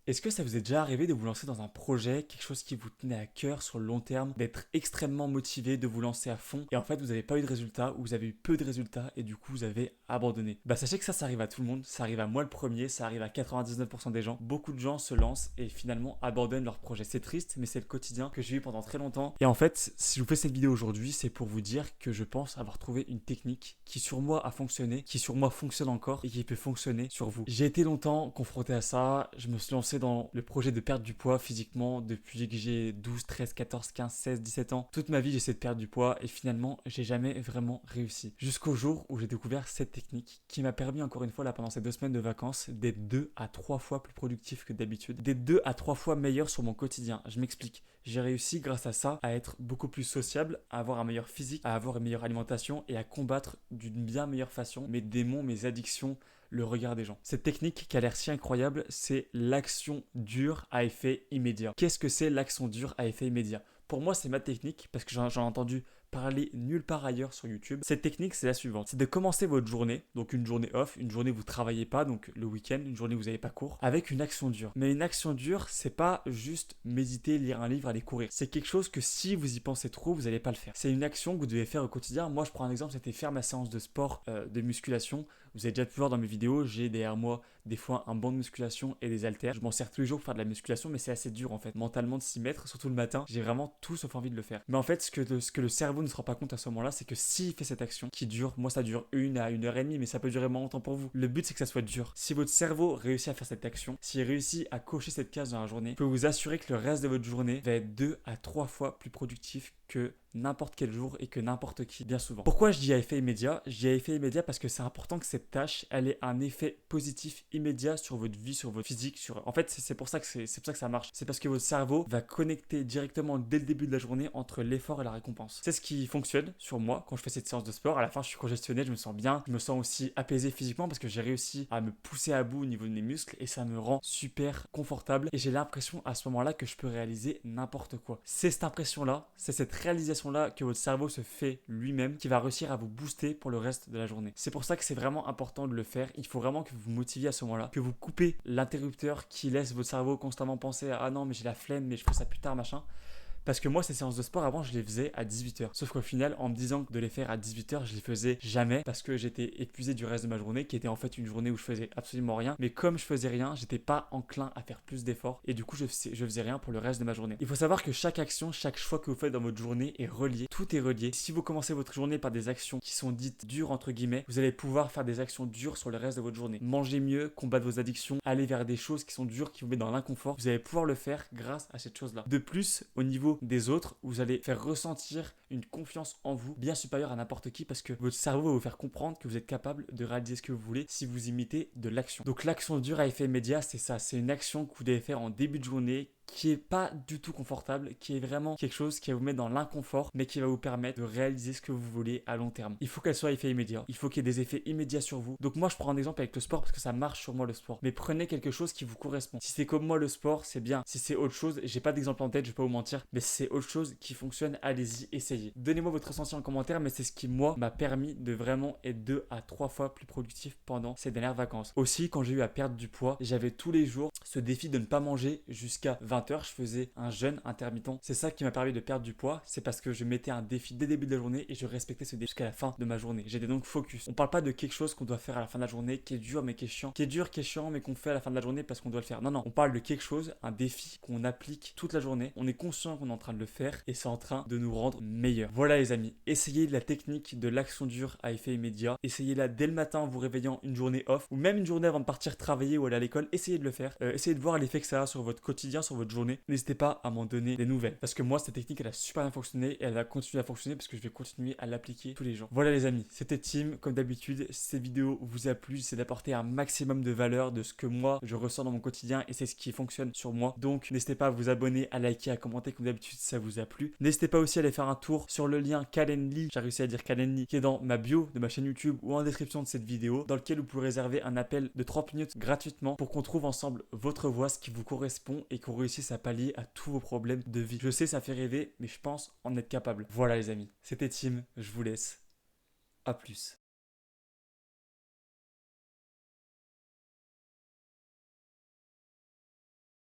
Est-ce que ça vous est déjà arrivé de vous lancer dans un projet, quelque chose qui vous tenait à cœur sur le long terme, d'être extrêmement motivé, de vous lancer à fond, et en fait vous n'avez pas eu de résultats, ou vous avez eu peu de résultats, et du coup vous avez abandonné? Bah sachez que ça arrive à tout le monde, ça arrive à moi le premier, ça arrive à 99% des gens. Beaucoup de gens se lancent et finalement abandonnent leur projet. C'est triste, mais c'est le quotidien que j'ai eu pendant très longtemps. Et en fait, si je vous fais cette vidéo aujourd'hui, c'est pour vous dire que je pense avoir trouvé une technique qui sur moi a fonctionné, qui sur moi fonctionne encore, et qui peut fonctionner sur vous. J'ai été longtemps confronté à ça, je me suis lancé dans le projet de perdre du poids physiquement depuis que j'ai 12, 13, 14, 15, 16, 17 ans. Toute ma vie, j'essaie de perdre du poids et finalement, j'ai jamais vraiment réussi. Jusqu'au jour où j'ai découvert cette technique qui m'a permis encore une fois là pendant ces 2 semaines de vacances d'être 2 à 3 fois plus productif que d'habitude, d'être 2 à 3 fois meilleur sur mon quotidien. Je m'explique. J'ai réussi grâce à ça à être beaucoup plus sociable, à avoir un meilleur physique, à avoir une meilleure alimentation et à combattre d'une bien meilleure façon mes démons, mes addictions, le regard des gens. Cette technique qui a l'air si incroyable, c'est l'action dure à effet immédiat. Qu'est-ce que c'est l'action dure à effet immédiat? Pour moi, c'est ma technique parce que j'en ai entendu parler nulle part ailleurs sur YouTube. Cette technique, c'est la suivante. C'est de commencer votre journée, donc une journée off, une journée où vous ne travaillez pas, donc le week-end, une journée où vous n'avez pas cours, avec une action dure. Mais une action dure, c'est pas juste méditer, lire un livre, aller courir. C'est quelque chose que si vous y pensez trop, vous n'allez pas le faire. C'est une action que vous devez faire au quotidien. Moi, je prends un exemple, c'était faire ma séance de sport, de musculation. Vous avez déjà pu voir dans mes vidéos, j'ai derrière moi des fois un banc de musculation et des haltères. Je m'en sers tous les jours pour faire de la musculation, mais c'est assez dur en fait, mentalement de s'y mettre, surtout le matin. J'ai vraiment tout sauf envie de le faire. Mais en fait, ce que le cerveau ne se rend pas compte à ce moment-là, c'est que s'il fait cette action qui dure, moi ça dure 1 à 1 heure et demie, mais ça peut durer moins longtemps pour vous. Le but c'est que ça soit dur. Si votre cerveau réussit à faire cette action, s'il réussit à cocher cette case dans la journée, je peux vous assurer que le reste de votre journée va être 2 à 3 fois plus productif que n'importe quel jour et que n'importe qui, bien souvent. Pourquoi je dis à effet immédiat? Je dis à effet immédiat parce que c'est important que cette tâche, elle ait un effet positif immédiat sur votre vie, sur votre physique, sur... En fait, c'est pour ça que c'est pour ça que ça marche. C'est parce que votre cerveau va connecter directement dès le début de la journée entre l'effort et la récompense. C'est ce qui fonctionne sur moi quand je fais cette séance de sport. À la fin, je suis congestionné, je me sens bien, je me sens aussi apaisé physiquement parce que j'ai réussi à me pousser à bout au niveau de mes muscles et ça me rend super confortable et j'ai l'impression à ce moment-là que je peux réaliser n'importe quoi. C'est cette impression-là, c'est cette réalisation là que votre cerveau se fait lui-même qui va réussir à vous booster pour le reste de la journée. C'est pour ça que c'est vraiment important de le faire. Il faut vraiment que vous vous motiviez à ce moment-là, que vous coupez l'interrupteur qui laisse votre cerveau constamment penser à ah non mais j'ai la flemme mais je ferai ça plus tard machin. Parce que moi, ces séances de sport, avant, je les faisais à 18h. Sauf qu'au final, en me disant de les faire à 18h, je les faisais jamais parce que j'étais épuisé du reste de ma journée, qui était en fait une journée où je faisais absolument rien. Mais comme je faisais rien, j'étais pas enclin à faire plus d'efforts et du coup, je faisais rien pour le reste de ma journée. Il faut savoir que chaque action, chaque choix que vous faites dans votre journée est relié. Tout est relié. Si vous commencez votre journée par des actions qui sont dites dures, entre guillemets, vous allez pouvoir faire des actions dures sur le reste de votre journée. Manger mieux, combattre vos addictions, aller vers des choses qui sont dures, qui vous mettent dans l'inconfort. Vous allez pouvoir le faire grâce à cette chose-là. De plus, au niveau des autres, vous allez faire ressentir une confiance en vous bien supérieure à n'importe qui parce que votre cerveau va vous faire comprendre que vous êtes capable de réaliser ce que vous voulez si vous imitez de l'action. Donc l'action dure à effet immédiat, c'est ça, c'est une action que vous devez faire en début de journée qui est pas du tout confortable, qui est vraiment quelque chose qui va vous mettre dans l'inconfort, mais qui va vous permettre de réaliser ce que vous voulez à long terme. Il faut qu'elle soit à effet immédiat. Il faut qu'il y ait des effets immédiats sur vous. Donc moi, je prends un exemple avec le sport parce que ça marche sur moi le sport. Mais prenez quelque chose qui vous correspond. Si c'est comme moi le sport, c'est bien. Si c'est autre chose, j'ai pas d'exemple en tête, je vais pas vous mentir, mais si c'est autre chose qui fonctionne, allez-y, essayez. Donnez-moi votre ressenti en commentaire, mais c'est ce qui moi m'a permis de vraiment être 2 à 3 fois plus productif pendant ces dernières vacances. Aussi, quand j'ai eu à perdre du poids, j'avais tous les jours ce défi de ne pas manger jusqu'à 20h. Je faisais un jeûne intermittent. C'est ça qui m'a permis de perdre du poids. C'est parce que je mettais un défi dès le début de la journée et je respectais ce défi jusqu'à la fin de ma journée. J'étais donc focus. On parle pas de quelque chose qu'on doit faire à la fin de la journée qui est dur mais qui est chiant. Qui est dur, qui est chiant mais qu'on fait à la fin de la journée parce qu'on doit le faire. Non, non. On parle de quelque chose, un défi qu'on applique toute la journée. On est conscient qu'on est en train de le faire et c'est en train de nous rendre meilleurs. Voilà les amis. Essayez la technique de l'action dure à effet immédiat. Essayez-la dès le matin en vous réveillant une journée off ou même une journée avant de partir travailler ou aller à l'école. Essayez de le faire. Essayez de voir l'effet que ça a sur votre quotidien, sur votre journée. N'hésitez pas à m'en donner des nouvelles. Parce que moi, cette technique, elle a super bien fonctionné et elle va continuer à fonctionner parce que je vais continuer à l'appliquer tous les jours. Voilà les amis, c'était Tim. Comme d'habitude, si cette vidéo vous a plu, c'est d'apporter un maximum de valeur de ce que moi, je ressens dans mon quotidien et c'est ce qui fonctionne sur moi. Donc, n'hésitez pas à vous abonner, à liker, à commenter comme d'habitude si ça vous a plu. N'hésitez pas aussi à aller faire un tour sur le lien Calendly, j'ai réussi à dire Calendly, qui est dans ma bio de ma chaîne YouTube ou en description de cette vidéo, dans lequel vous pouvez réserver un appel de 30 minutes gratuitement pour qu'on trouve ensemble votre voie, ce qui vous correspond et qu'on réussisse à pallier à tous vos problèmes de vie. Je sais, ça fait rêver, mais je pense en être capable. Voilà les amis, c'était Tim, je vous laisse. À plus.